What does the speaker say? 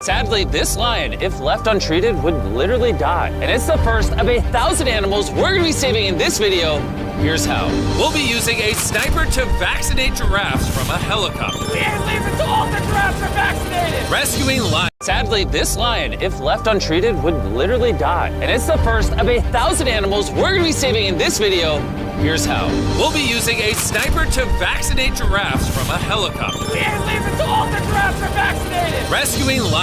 Sadly, this lion, if left untreated, would literally die. And it's the first of 1,000 animals we're gonna be saving in this video. Here's how. We'll be using a sniper to vaccinate giraffes from a helicopter. We ain't leaving till all the giraffes are vaccinated! Rescuing lions. Sadly, this lion, if left untreated, would literally die. And it's the first of 1,000 animals we're gonna be saving in this video. Here's how. We'll be using a sniper to vaccinate giraffes from a helicopter. We ain't leaving till all the giraffes are vaccinated! Rescuing lions.